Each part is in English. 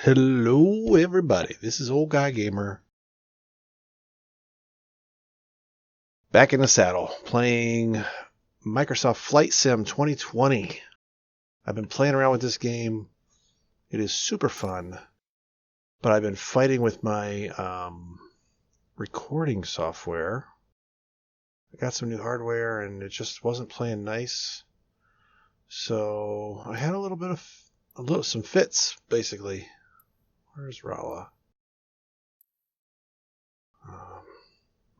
Hello everybody, this is Old Guy Gamer. Back in the saddle, playing Microsoft Flight Sim 2020. I've been playing around with this game. It is super fun. But I've been fighting with my recording software. I got some new hardware and it just wasn't playing nice. So I had a little bit of some fits, basically. Where's Rala?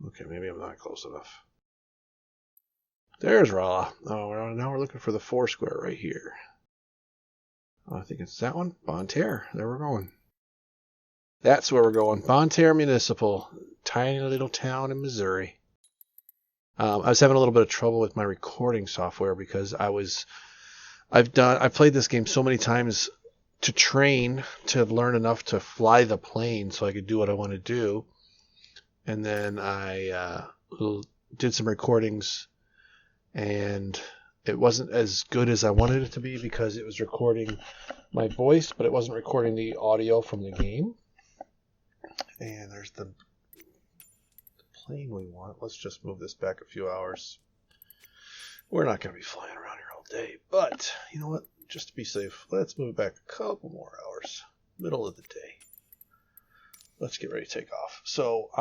Okay, maybe I'm not close enough. There's Rala. Oh, now we're looking for the four square right here. I think it's that one. Bonne Terre. There we're going. That's where we're going. Bonne Terre Municipal. Tiny little town in Missouri. I was having a little bit of trouble with my recording software because I've played this game so many times to train to learn enough to fly the plane so I could do what I want to do. And then I did some recordings and it wasn't as good as I wanted it to be because it was recording my voice, but it wasn't recording the audio from the game. And there's the plane we want. Let's just move this back a few hours. We're not going to be flying around here all day, but you know what? Just to be safe, let's move it back a couple more hours. Middle of the day. Let's get ready to take off. So,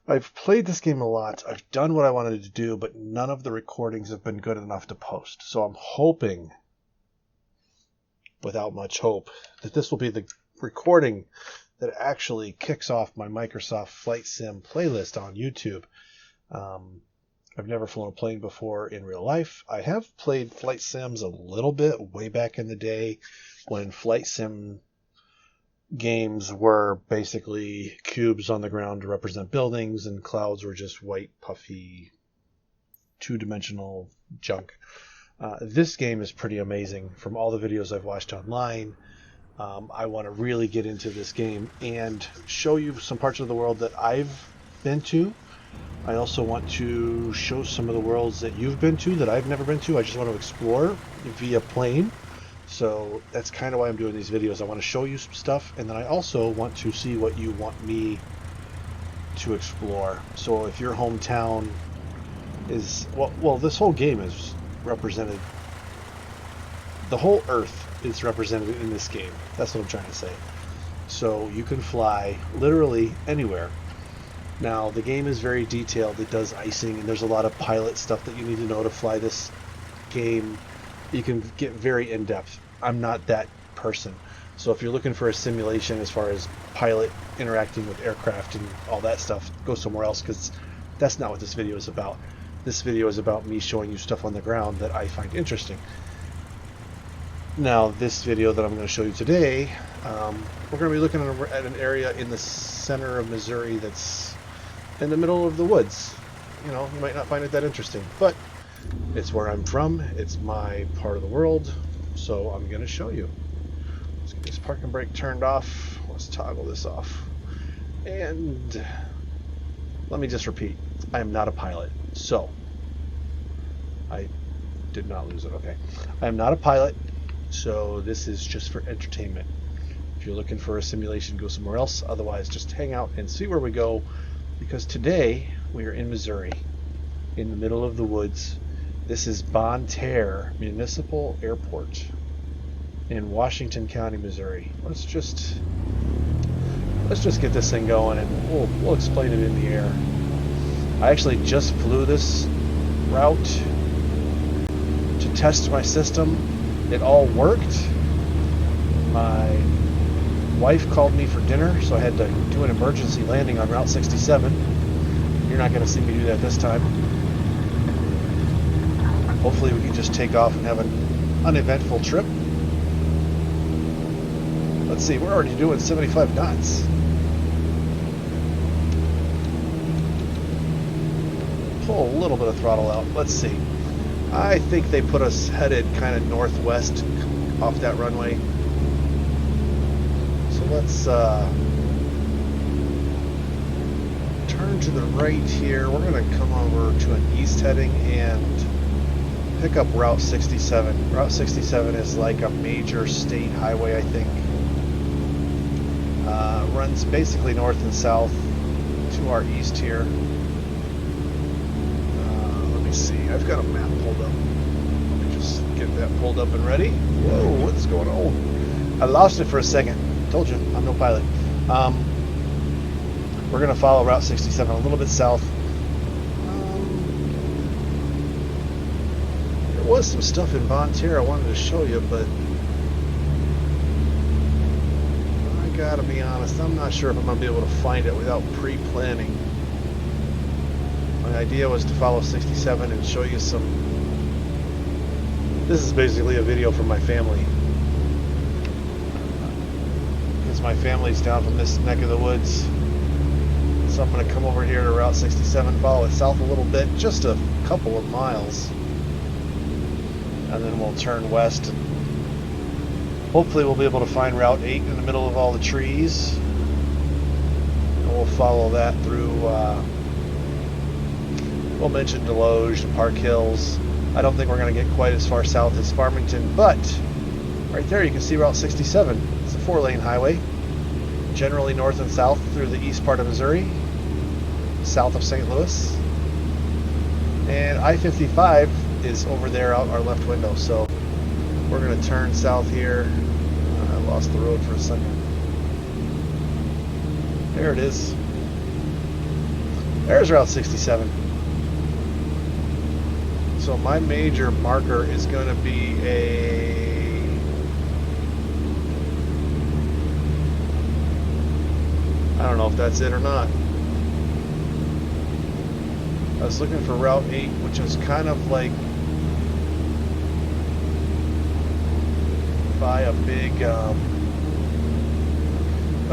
I've played this game a lot. I've done what I wanted to do, but none of the recordings have been good enough to post. So I'm hoping, without much hope, that this will be the recording that actually kicks off my Microsoft Flight Sim playlist on YouTube. I've never flown a plane before in real life. I have played flight sims a little bit way back in the day when flight sim games were basically cubes on the ground to represent buildings and clouds were just white, puffy, two-dimensional junk. This game is pretty amazing from all the videos I've watched online. I want to really get into this game and show you some parts of the world that I've been to. I also want to show some of the worlds that you've been to that I've never been to. I just want to explore via plane. So that's kind of why I'm doing these videos. I want to show you some stuff, and then I also want to see what you want me to explore. So if your hometown is, well, this whole game is represented, the whole Earth is represented in this game. That's what I'm trying to say. So you can fly literally anywhere. Now, the game is very detailed. It does icing, and there's a lot of pilot stuff that you need to know to fly this game. You can get very in-depth. I'm not that person. So if you're looking for a simulation as far as pilot interacting with aircraft and all that stuff, go somewhere else, because that's not what this video is about. This video is about me showing you stuff on the ground that I find interesting. Now, this video that I'm going to show you today, we're going to be looking at an area in the center of Missouri that's in the middle of the woods. You know, you might not find it that interesting, but it's where I'm from. It's my part of the world, so I'm going to show you. Let's get this parking brake turned off. Let's toggle this off. And let me just repeat, I am not a pilot. So, I did not lose it, okay. I am not a pilot, so this is just for entertainment. If you're looking for a simulation, go somewhere else. Otherwise, just hang out and see where we go, because today we are in Missouri, in the middle of the woods. This is Bonne Terre Municipal Airport in Washington County, Missouri. Let's just get this thing going, and we'll explain it in the air. I actually just flew this route to test my system. It all worked. My wife called me for dinner, so I had to do an emergency landing on Route 67. You're not going to see me do that this time. Hopefully we can just take off and have an uneventful trip. Let's see, we're already doing 75 knots. Pull a little bit of throttle out. Let's see. I think they put us headed kind of northwest off that runway. So let's turn to the right here. We're going to come over to an east heading and pick up Route 67. Route 67 is like a major state highway, I think. Runs basically north and south to our east here. Let me see. I've got a map pulled up. Let me just get that pulled up and ready. Whoa, what's going on? I lost it for a second. Told you, I'm no pilot. We're going to follow Route 67 a little bit south. There was some stuff in Bonne Terre I wanted to show you, but I gotta be honest, I'm not sure if I'm going to be able to find it without pre-planning. My idea was to follow 67 and show you some... This is basically a video from my family. Because my family's down from this neck of the woods. So I'm going to come over here to Route 67, follow it south a little bit, just a couple of miles. And then we'll turn west. And hopefully we'll be able to find Route 8 in the middle of all the trees. And we'll follow that through, we'll mention Deloge and Park Hills. I don't think we're going to get quite as far south as Farmington, but right there you can see Route 67. It's a 4-lane highway. Generally north and south through the east part of Missouri, south of St. Louis. And I-55 is over there out our left window, so we're going to turn south here. I lost the road for a second. There it is. There's Route 67. So my major marker is going to be I don't know if that's it or not. I was looking for Route 8, which is kind of like by a big, well,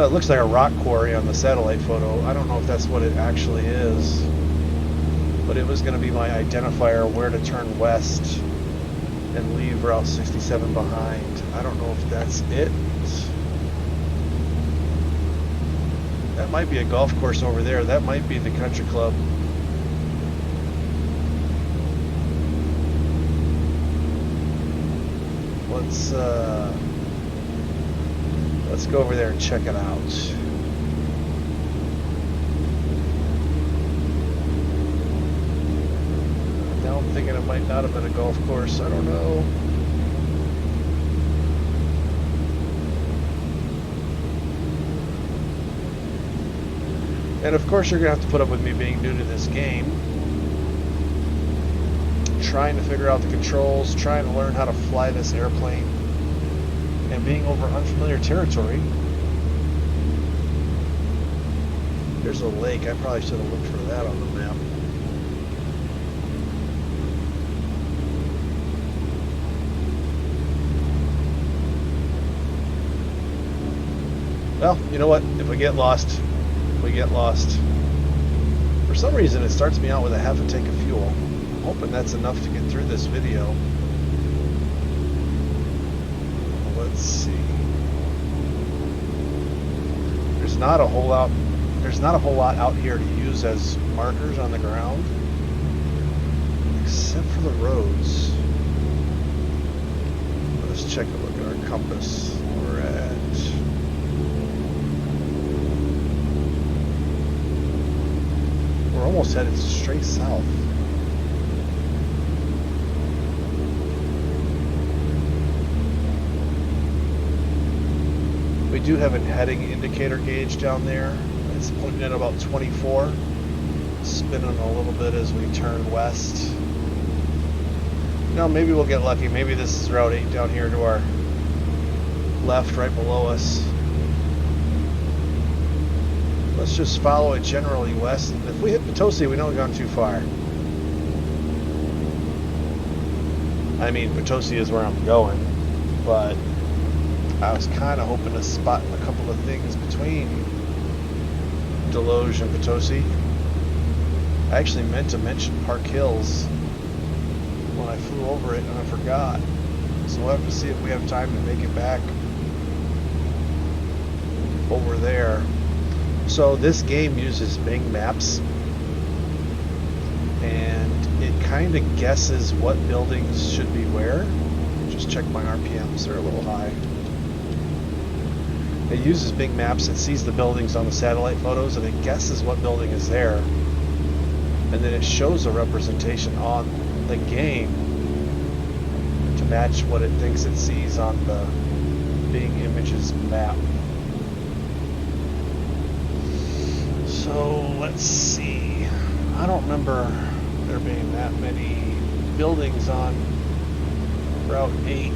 it looks like a rock quarry on the satellite photo. I don't know if that's what it actually is, but it was going to be my identifier where to turn west and leave Route 67 behind. I don't know if that's it. That might be a golf course over there. That might be the country club. Let's go over there and check it out. Now I'm thinking it might not have been a golf course. I don't know. And of course you're going to have to put up with me being new to this game. Trying to figure out the controls, trying to learn how to fly this airplane, and being over unfamiliar territory. There's a lake. I probably should have looked for that on the map. Well, you know what? If we get lost, we get lost. For some reason it starts me out with a half a tank of fuel. I'm hoping that's enough to get through this video. Let's see. There's not a whole lot out here to use as markers on the ground, except for the roads. Let's check a look at our compass. We're at almost headed straight south. We do have a heading indicator gauge down there. It's pointing at about 24. Spinning a little bit as we turn west. You know, maybe we'll get lucky. Maybe this is Route 8 down here to our left, right below us. Let's just follow it generally west. If we hit Potosi, we know we've gone too far. I mean, Potosi is where I'm going, but I was kind of hoping to spot a couple of things between Deloge and Potosi. I actually meant to mention Park Hills when I flew over it, and I forgot. So we'll have to see if we have time to make it back over there. So this game uses Bing Maps, and it kind of guesses what buildings should be where. Just check my RPMs, they're a little high. It uses big maps. It sees the buildings on the satellite photos and it guesses what building is there. And then it shows a representation on the game to match what it thinks it sees on the Bing Images map. So let's see. I don't remember there being that many buildings on Route 8.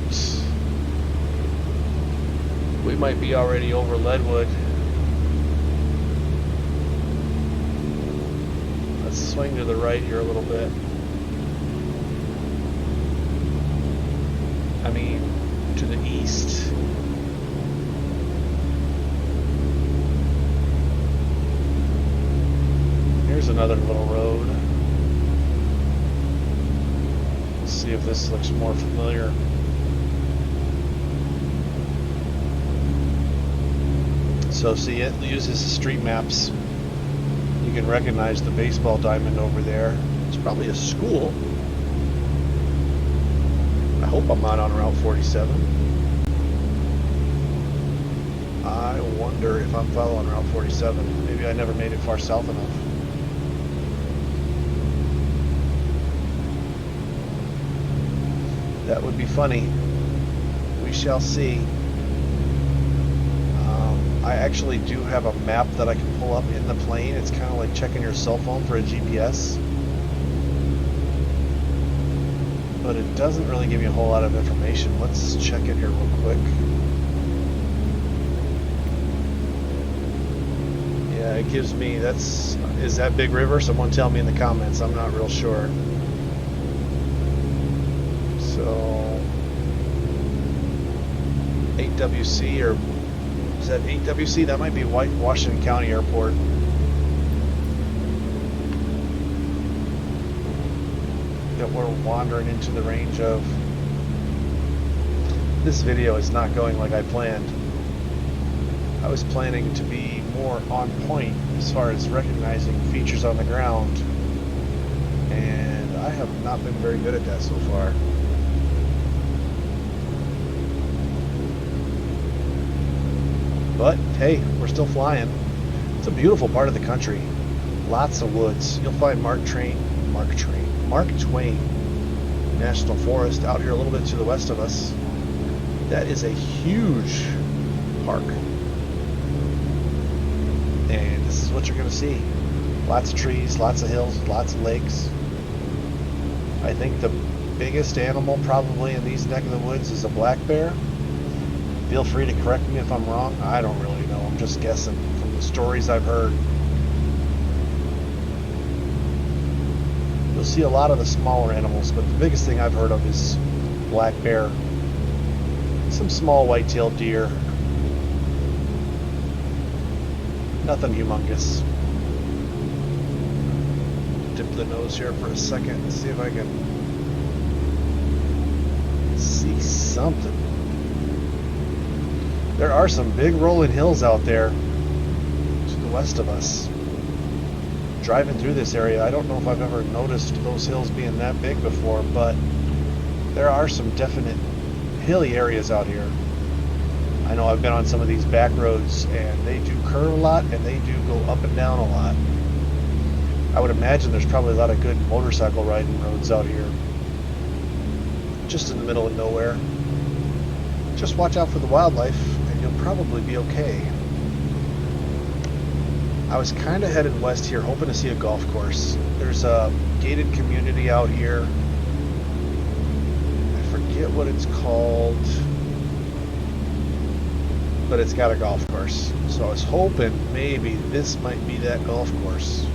We might be already over Leadwood. Let's swing to the right here a little bit. I mean, to the east. Here's another little road. Let's see if this looks more familiar. So see, it uses street maps. You can recognize the baseball diamond over there. It's probably a school. I hope I'm not on Route 47. I wonder if I'm following Route 47. Maybe I never made it far south enough. That would be funny. We shall see. I actually do have a map that I can pull up in the plane. It's kind of like checking your cell phone for a GPS. But it doesn't really give you a whole lot of information. Let's check it here real quick. Yeah, it gives me, is that Big River? Someone tell me in the comments. I'm not real sure. So 8WC, or is that 8WC? That might be Washington County Airport. That we're wandering into the range of. This video is not going like I planned. I was planning to be more on point as far as recognizing features on the ground, and I have not been very good at that so far. But hey, we're still flying. It's a beautiful part of the country. Lots of woods. You'll find Mark Twain National Forest out here a little bit to the west of us. That is a huge park. And this is what you're going to see. Lots of trees, lots of hills, lots of lakes. I think the biggest animal probably in these neck of the woods is a black bear. Feel free to correct me if I'm wrong. I don't really know. I'm just guessing from the stories I've heard. You'll see a lot of the smaller animals, but the biggest thing I've heard of is black bear. Some small white-tailed deer. Nothing humongous. Dip the nose here for a second and see if I can see something. There are some big rolling hills out there to the west of us. Driving through this area, I don't know if I've ever noticed those hills being that big before, but there are some definite hilly areas out here. I know I've been on some of these back roads and they do curve a lot and they do go up and down a lot. I would imagine there's probably a lot of good motorcycle riding roads out here. Just in the middle of nowhere. Just watch out for the wildlife and you'll probably be okay. I was kind of headed west here hoping to see a golf course. There's a gated community out here. I forget what it's called, but it's got a golf course. So I was hoping maybe this might be that golf course.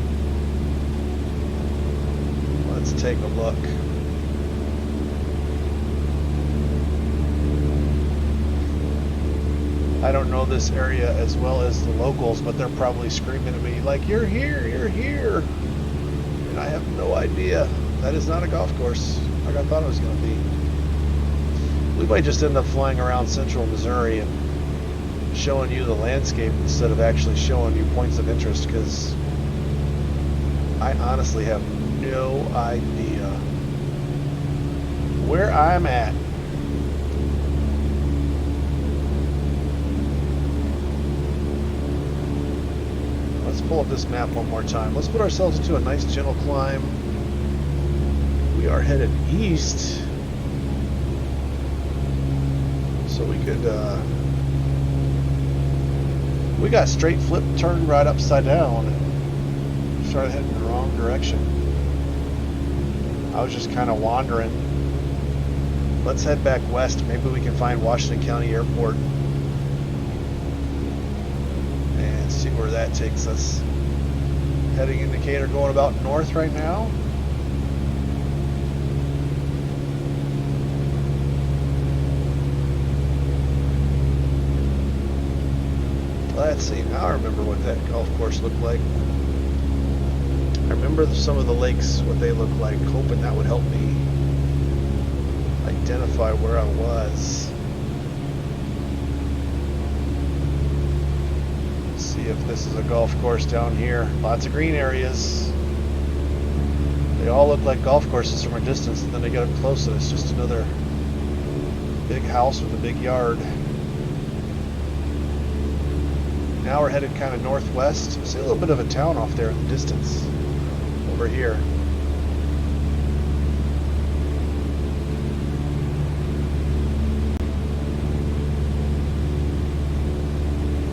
Let's take a look. I don't know this area as well as the locals, but they're probably screaming at me like, "You're here, you're here." And I have no idea. That is not a golf course like I thought it was going to be. We might just end up flying around central Missouri and showing you the landscape instead of actually showing you points of interest, because I honestly have no idea where I'm at. pull up this map one more time. Let's put ourselves into a nice gentle climb. We are headed east. So we could, we got straight flip, turned right upside down, and started heading in the wrong direction. I was just kind of wandering. Let's head back west. Maybe we can find Washington County Airport and see where that takes us. Heading indicator going about north right now. Let's see, now I remember what that golf course looked like. I remember some of the lakes, what they look like, hoping that would help me identify where I was. Let's see if this is a golf course down here. Lots of green areas. They all look like golf courses from a distance, and then they get up close and it's just another big house with a big yard. Now we're headed kind of northwest. I see a little bit of a town off there in the distance. Over here.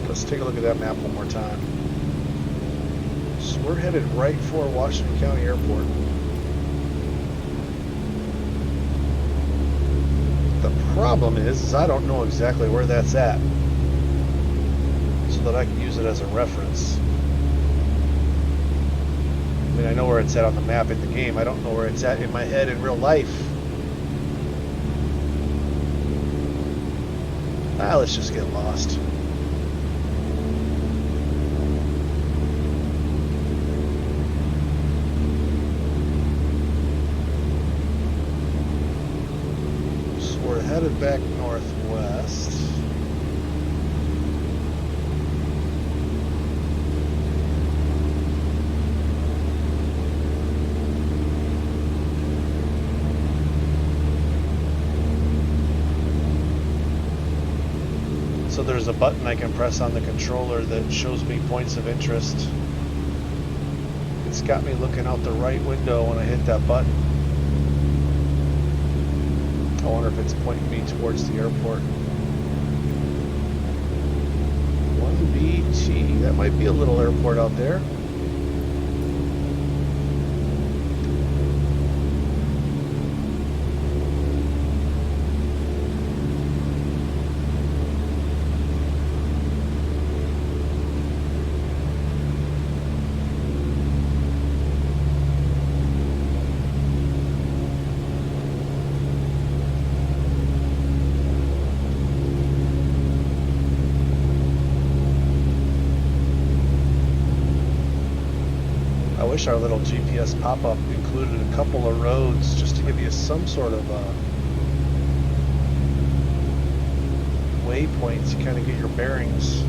Let's take a look at that map one more time. So we're headed right for Washington County Airport. The problem is I don't know exactly where that's at, so that I can use it as a reference. I mean, I know where it's at on the map in the game. I don't know where it's at in my head in real life. Let's just get lost. So we're headed back northwest. So there's a button I can press on the controller that shows me points of interest. It's got me looking out the right window when I hit that button. I wonder if it's pointing me towards the airport. 1BT, that might be a little airport out there. I wish our little GPS pop-up included a couple of roads just to give you some sort of waypoints to kind of get your bearings.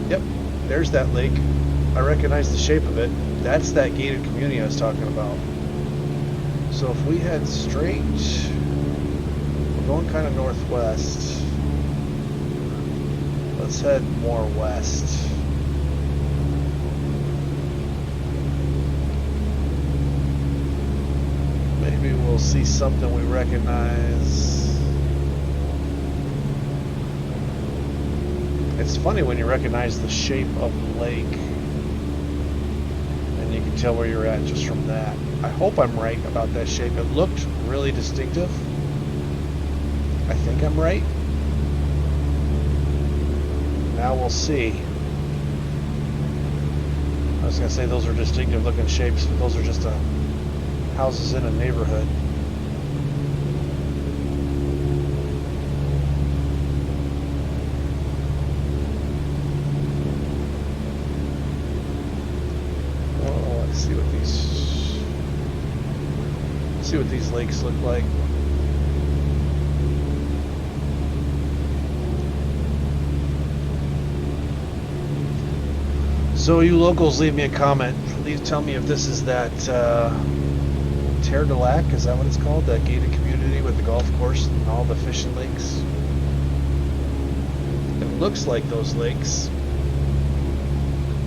Yep, there's that lake. I recognize the shape of it. That's that gated community I was talking about. So if we head straight, we're going kind of northwest. Let's head more west. Maybe we'll see something we recognize. It's funny when you recognize the shape of the lake and you can tell where you're at just from that. I hope I'm right about that shape. It looked really distinctive. I think I'm right. Now we'll see. I was going to say those are distinctive looking shapes, but those are just houses in a neighborhood. Oh, let's see what these lakes look like. So you locals, leave me a comment. Please tell me if this is that Terre Du Lac, is that what it's called? That gated community with the golf course and all the fishing lakes? looks like those lakes.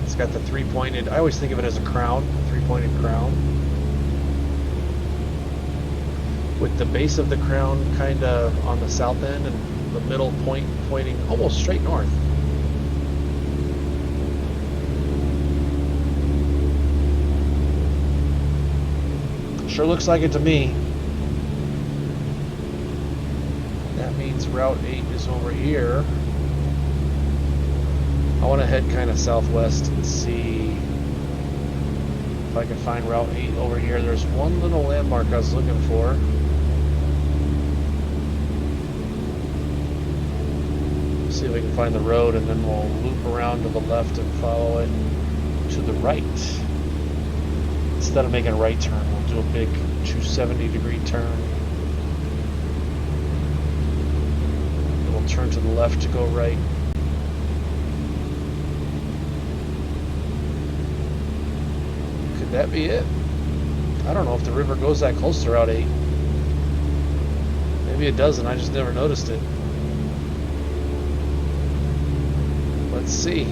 It's got the three-pointed, I always think of it as a crown, three-pointed crown, with the base of the crown kind of on the south end and the middle point pointing almost straight north. Sure looks like it to me. That means Route 8 is over here. I want to head kind of southwest and see if I can find Route 8 over here. There's one little landmark I was looking for. See if we can find the road, and then we'll loop around to the left and follow it to the right. Instead of making a right turn, we'll do a big 270-degree turn. Then we'll turn to the left to go right. Could that be it? I don't know if the river goes that close to Route 8. Maybe it doesn't, I just never noticed it. Let's see.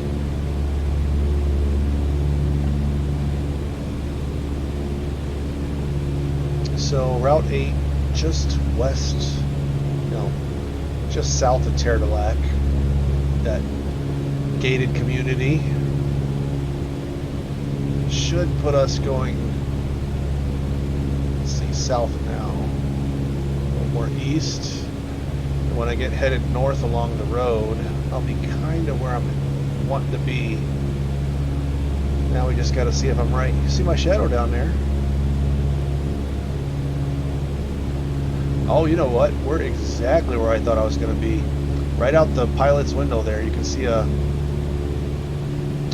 So Route 8, just west, no, just south of Terre Du Lac, that gated community, should put us going, let's see, south now, a little more east. And when I get headed north along the road, I'll be kind of where I'm wanting to be. Now we just got to see if I'm right. You see my shadow down there? Oh, you know what? We're exactly where I thought I was going to be. Right out the pilot's window there, you can see a,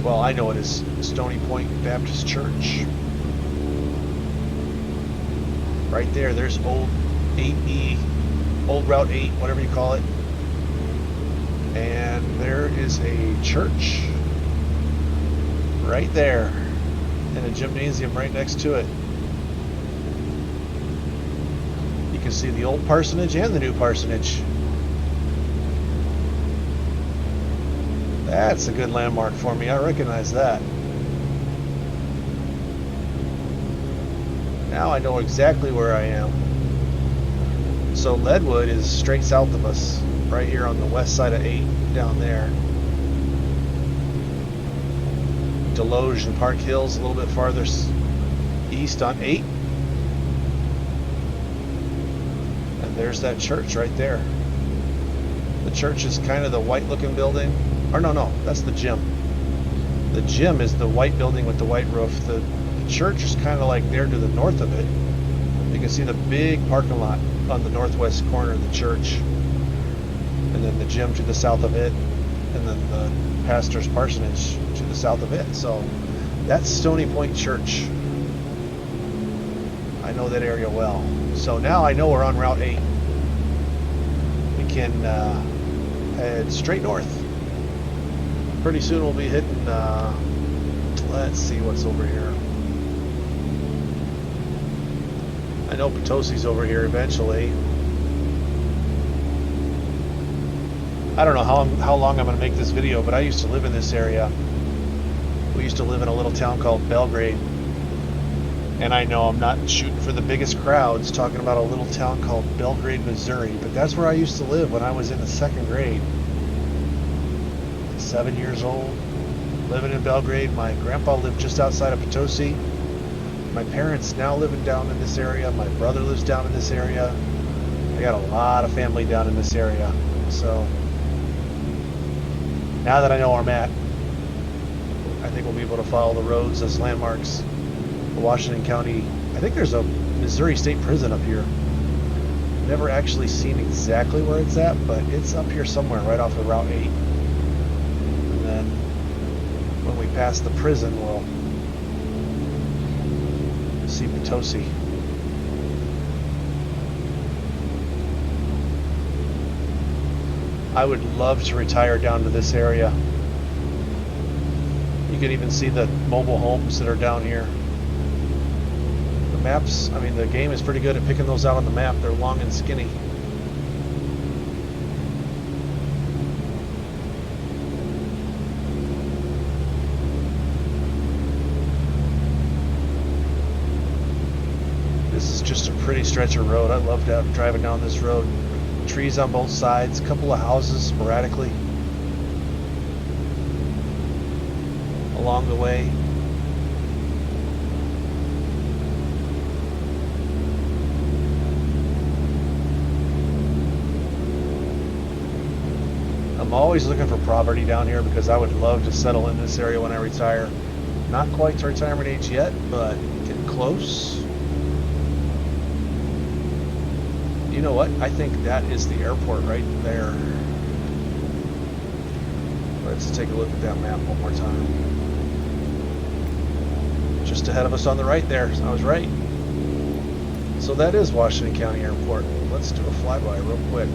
well, I know it is Stony Pointe Baptist Church. Right there, there's old 8E, old Route 8, whatever you call it. And there is a church right there, and a gymnasium right next to it. You can see the old parsonage and the new parsonage. That's a good landmark for me. I recognize that. Now I know exactly where I am. So Leadwood is straight south of us, right here on the west side of 8, down there. Deloge and Park Hills a little bit farther east on 8. And there's that church right there. The church is kind of the white looking building. Or no, that's the gym. The gym is the white building with the white roof. The church is kind of like there to the north of it. You can see the big parking lot on the northwest corner of the church. And then the gym to the south of it. And then the pastor's parsonage to the south of it. So that's Stony Point Church. I know that area well. So now I know we're on Route 8. We can head straight north. Pretty soon we'll be hitting, let's see what's over here. I know Potosi's over here eventually. I don't know how long I'm going to make this video, but I used to live in this area. We used to live in a little town called Belgrade. And I know I'm not shooting for the biggest crowds talking about a little town called Belgrade, Missouri, but that's where I used to live when I was in the 2nd grade. 7 years old, living in Belgrade. My grandpa lived just outside of Potosi. My parents now living down in this area. My brother lives down in this area. I got a lot of family down in this area. So now that I know where I'm at, I think we'll be able to follow the roads as landmarks. Washington County, I think there's a Missouri State Prison up here. Never actually seen exactly where it's at, but it's up here somewhere right off of Route 8. And then when we pass the prison, we'll see Potosi. I would love to retire down to this area. You can even see the mobile homes that are down here. The maps, I mean, the game is pretty good at picking those out on the map. They're long and skinny. pretty stretch of road. I love driving down this road. Trees on both sides, a couple of houses sporadically along the way. I'm always looking for property down here because I would love to settle in this area when I retire. Not quite to retirement age yet, but getting close. You know what? I think that is the airport right there. Let's take a look at that map one more time. Just ahead of us on the right there. I was right. So that is Washington County Airport. Let's do a flyby real quick.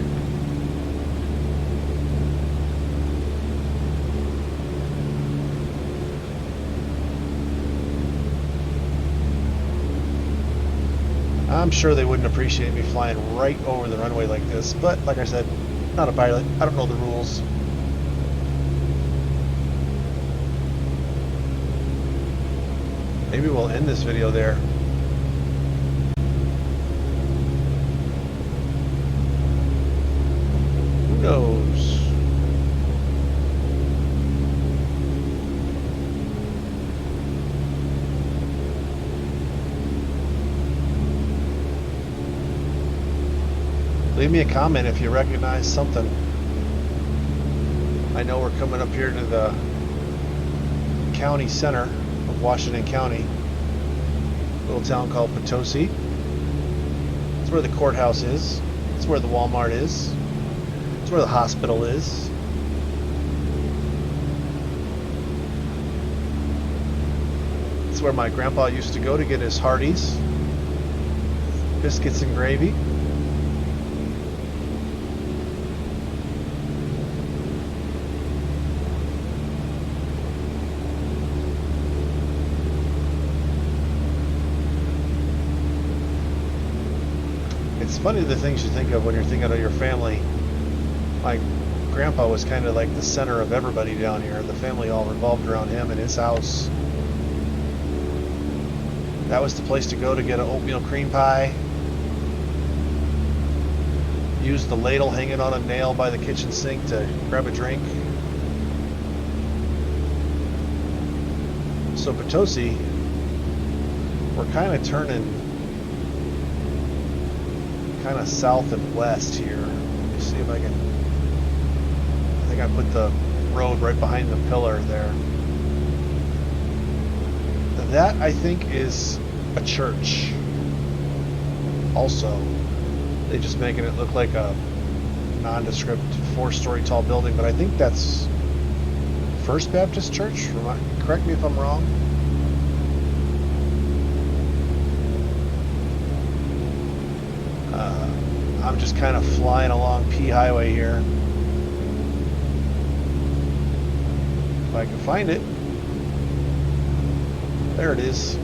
I'm sure they wouldn't appreciate me flying right over the runway like this, but like I said, not a pilot. I don't know the rules. Maybe we'll end this video there. Who knows? Leave me a comment if you recognize something. I know we're coming up here to the county center of Washington County. A little town called Potosi. It's where the courthouse is. It's where the Walmart is. It's where the hospital is. It's where my grandpa used to go to get his Hardee's, biscuits and gravy. It's funny the things you think of when you're thinking of your family. My grandpa was kind of like the center of everybody down here. The family all revolved around him and his house. That was the place to go to get an oatmeal cream pie. Use the ladle hanging on a nail by the kitchen sink to grab a drink. So Potosi, we're kind of turning kind of south and west here. Let me see if I can. I think I put the road right behind the pillar there. That I think is a church. Also, they just making it look like a nondescript 4-story tall building, but I think that's First Baptist Church. Correct me if I'm wrong. I'm just kind of flying along P Highway here. If I can find it. There it is.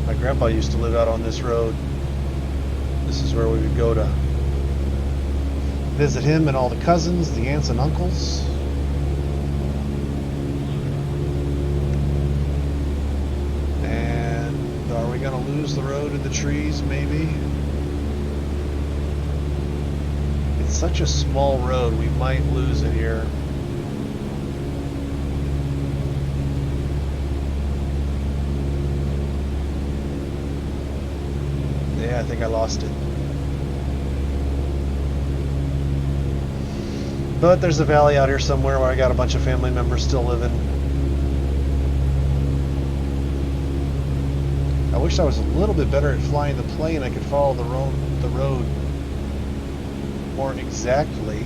My grandpa used to live out on this road. This is where we would go to visit him and all the cousins, the aunts and uncles. Gonna lose the road in the trees, maybe. It's such a small road, we might lose it here. Yeah, I think I lost it. But there's a valley out here somewhere where I got a bunch of family members still living. I wish I was a little bit better at flying the plane. I could follow the road more exactly.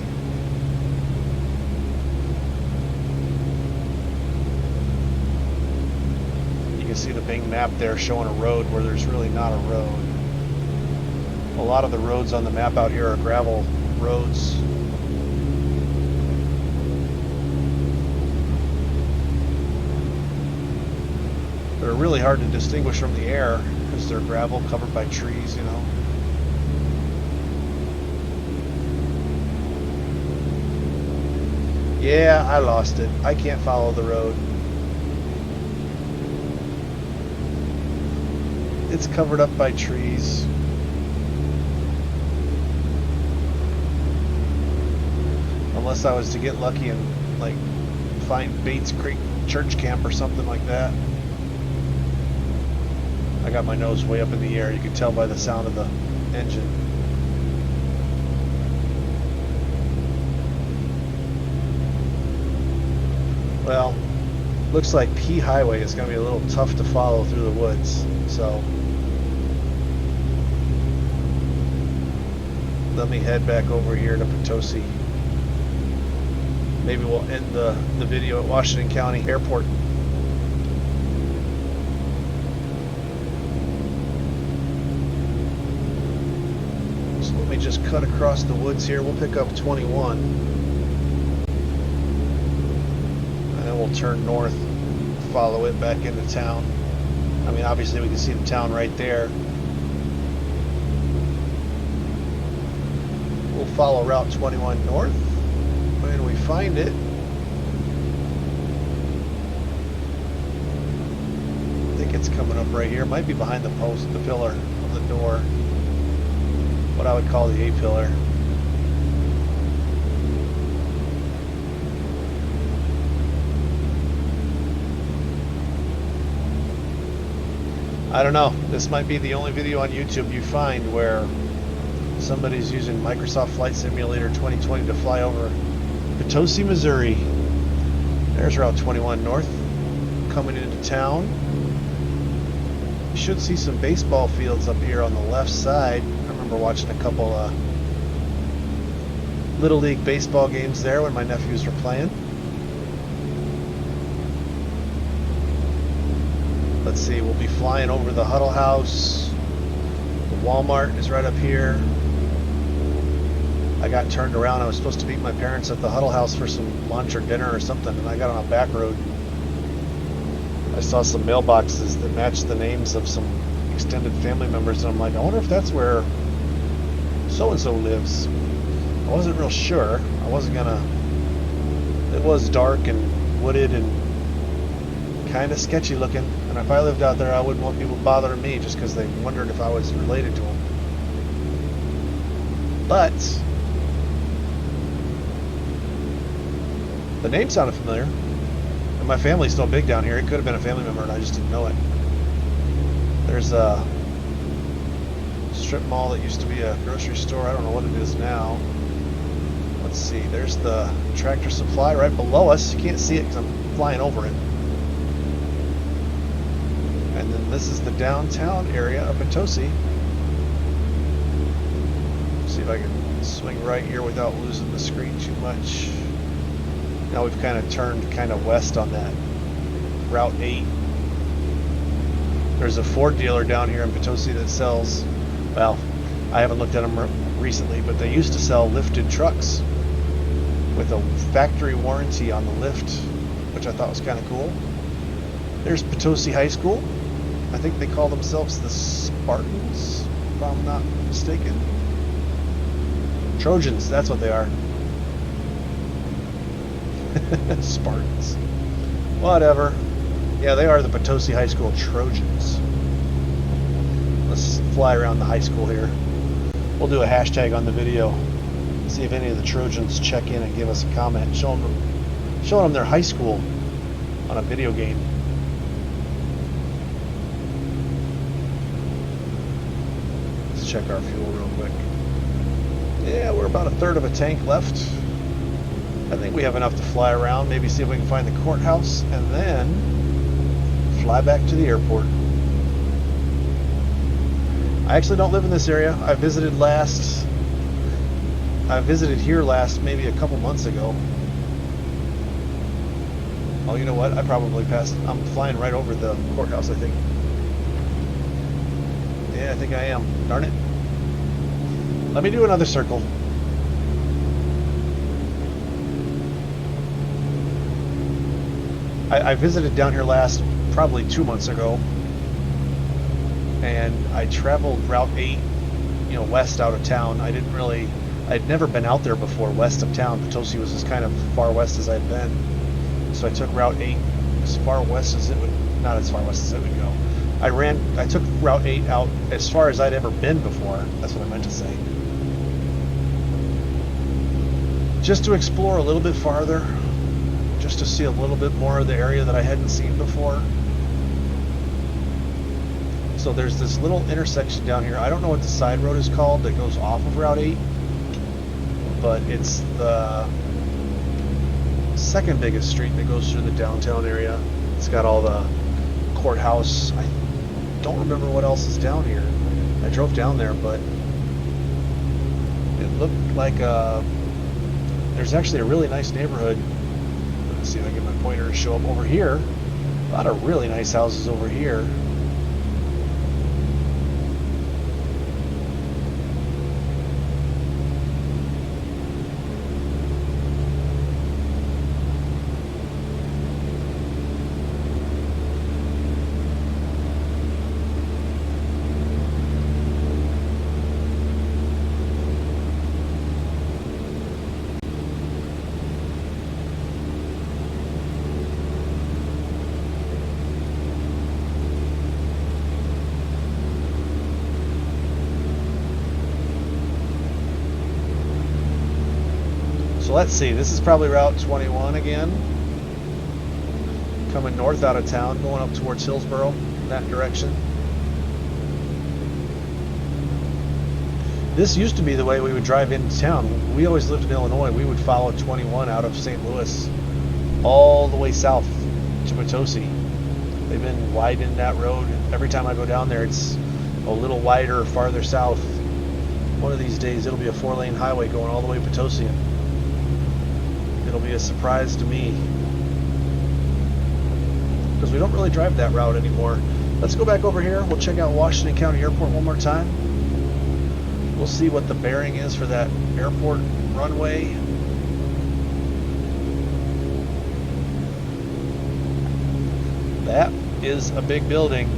You can see the Bing map there showing a road where there's really not a road. A lot of the roads on the map out here are gravel roads. They're really hard to distinguish from the air because they're gravel covered by trees, you know. Yeah, I lost it. I can't follow the road. it's covered up by trees. Unless I was to get lucky and like find Bates Creek Church Camp or something like that. I got my nose way up in the air. You can tell by the sound of the engine. Well, looks like P Highway is going to be a little tough to follow through the woods. So let me head back over here to Potosi. Maybe we'll end the video at Washington County Airport. So let me just cut across the woods here. We'll pick up 21. And then we'll turn north, follow it back into town. I mean, obviously we can see the town right there. We'll follow Route 21 north. When we find it, I think it's coming up right here. It might be behind the post, the pillar of the door. What I would call the A-pillar. I don't know. This might be the only video on YouTube you find where somebody's using Microsoft Flight Simulator 2020 to fly over Potosi, Missouri. There's Route 21 north coming into town. You should see some baseball fields up here on the left side. I remember watching a couple Little League baseball games there when my nephews were playing. Let's see, we'll be flying over the Huddle House. The Walmart is right up here. I got turned around. I was supposed to meet my parents at the Huddle House for some lunch or dinner or something, and I got on a back road. I saw some mailboxes that matched the names of some extended family members, and I'm like, I wonder if that's where so-and-so lives. I wasn't real sure. I wasn't gonna... It was dark and wooded and kind of sketchy looking, and if I lived out there, I wouldn't want people bothering me just because they wondered if I was related to them. But the name sounded familiar, and my family's still big down here. It could have been a family member and I just didn't know it. There's a strip mall that used to be a grocery store. I don't know what it is now. Let's see, there's the Tractor Supply right below us. You can't see it because I'm flying over it. And then this is the downtown area of Potosi. See if I can swing right here without losing the screen too much. Now we've kind of turned kind of west on that Route 8. There's a Ford dealer down here in Potosi that sells, well, I haven't looked at them recently, but they used to sell lifted trucks with a factory warranty on the lift, which I thought was kind of cool. There's Potosi High School. I think they call themselves the Spartans, if I'm not mistaken. Trojans, that's what they are. Spartans. Whatever. Yeah, they are the Potosi High School Trojans. Let's fly around the high school here. We'll do a hashtag on the video. See if any of the Trojans check in and give us a comment showing them their high school on a video game. Let's check our fuel real quick. Yeah, we're about a third of a tank left. I think we have enough to fly around, maybe see if we can find the courthouse, and then fly back to the airport. I actually don't live in this area. I visited here last maybe a couple months ago. Oh, you know what? I probably passed. I'm flying right over the courthouse, I think. Yeah, I think I am. Darn it. Let me do another circle. I visited down here last probably 2 months ago, and I traveled Route 8, west out of town. I'd never been out there before west of town. Potosi was as kind of far west as I'd been, so I took Route 8 as far west as it would, not as far west as it would go, I took Route 8 out as far as I'd ever been before. That's what I meant to say. Just to explore a little bit farther, just to see a little bit more of the area that I hadn't seen before. So there's this little intersection down here. I don't know what the side road is called that goes off of Route 8, but it's the second biggest street that goes through the downtown area. It's got all the courthouse. I don't remember what else is down here. I drove down there, but it looked like there's actually a really nice neighborhood. Let's see if I can get my pointer to show up over here. A lot of really nice houses over here. So let's see, this is probably Route 21 again. Coming north out of town, going up towards Hillsboro, in that direction. This used to be the way we would drive into town. We always lived in Illinois. We would follow 21 out of St. Louis all the way south to Potosi. They've been widening that road. Every time I go down there, it's a little wider, farther south. One of these days, it'll be a 4-lane highway going all the way to Potosi. It'll be a surprise to me, because we don't really drive that route anymore. Let's go back over here. We'll check out Washington County Airport one more time. We'll see what the bearing is for that airport runway. That is a big building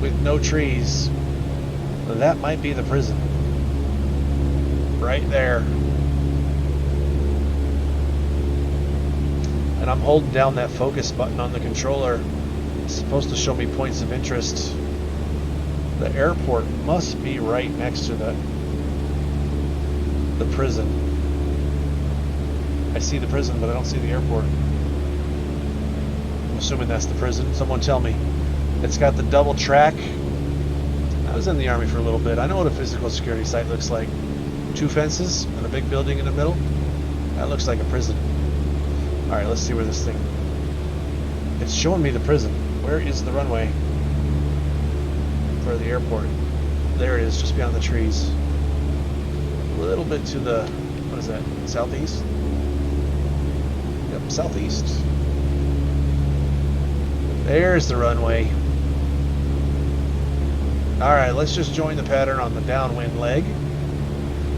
with no trees. That might be the prison. Right there. And I'm holding down that focus button on the controller. It's supposed to show me points of interest. The airport must be right next to the prison. I see the prison, but I don't see the airport. I'm assuming that's the prison. Someone tell me. It's got the double track. I was in the Army for a little bit. I know what a physical security site looks like. 2 fences and a big building in the middle. That looks like a prison. Alright, let's see where this thing... It's showing me the prison. Where is the runway for the airport? There it is, just beyond the trees. A little bit to the... What is that? Southeast? Yep, southeast. There's the runway. Alright, let's just join the pattern on the downwind leg.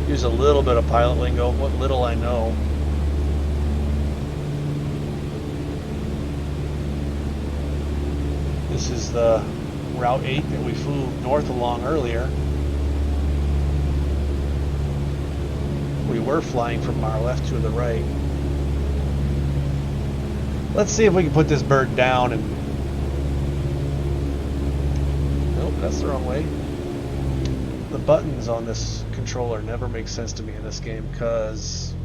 Use a little bit of pilot lingo, what little I know. This is the Route 8 that we flew north along earlier. We were flying from our left to the right. Let's see if we can put this bird down and... Nope, that's the wrong way. The buttons on this controller never make sense to me in this game, because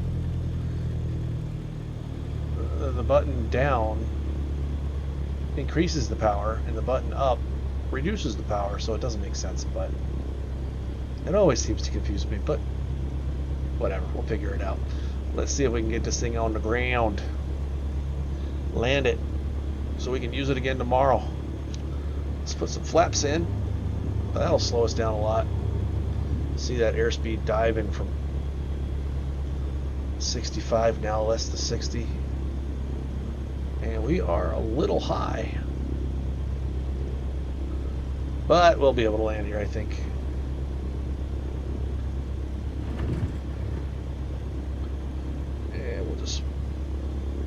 the button down increases the power and the button up reduces the power, so it doesn't make sense. But it always seems to confuse me, but whatever, we'll figure it out. Let's see if we can get this thing on the ground, land it so we can use it again tomorrow. Let's put some flaps in. That'll slow us down a lot. See that airspeed diving from 65 now less than 60. And we are a little high. But we'll be able to land here, I think. And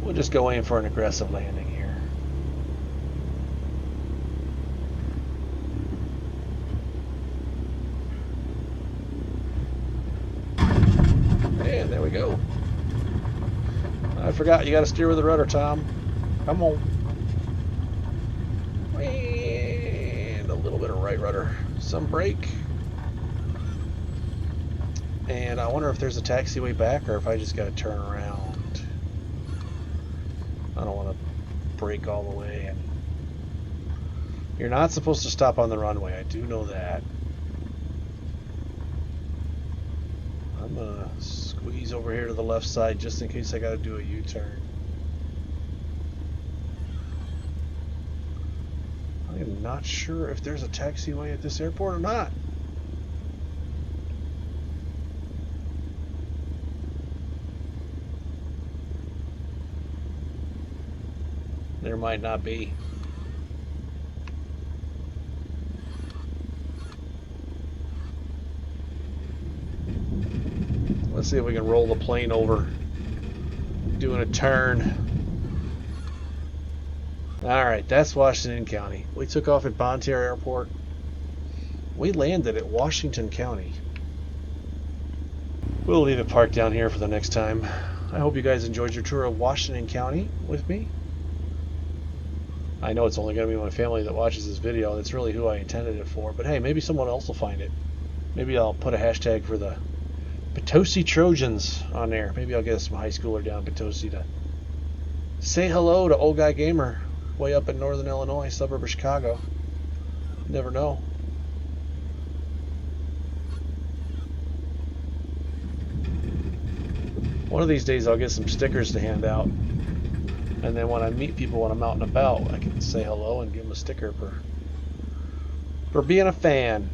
we'll just go in for an aggressive landing here. And there we go. I forgot you got to steer with the rudder, Tom. Come on. And some break. And I wonder if there's a taxiway back or if I just got to turn around. I don't want to brake all the way. And you're not supposed to stop on the runway. I do know that. I'm going to squeeze over here to the left side just in case I got to do a U-turn. I am not sure if there's a taxiway at this airport or not. There might not be. Let's see if we can roll the plane over. Doing a turn. Alright, that's Washington County. We took off at Bonne Terre Airport. We landed at Washington County. We'll leave it parked down here for the next time. I hope you guys enjoyed your tour of Washington County with me. I know it's only going to be my family that watches this video. That's really who I intended it for. But hey, maybe someone else will find it. Maybe I'll put a hashtag for the Potosi Trojans on there. Maybe I'll get some high schooler down in Potosi to say hello to Old Guy Gamer way up in northern Illinois, suburb of Chicago. Never know. One of these days I'll get some stickers to hand out. And then when I meet people when I'm out and about, I can say hello and give them a sticker for being a fan.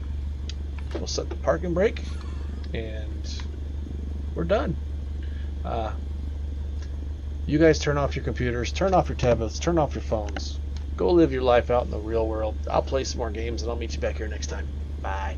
We'll set the parking brake, and we're done. You guys turn off your computers, turn off your tablets, turn off your phones. Go live your life out in the real world. I'll play some more games, and I'll meet you back here next time. Bye.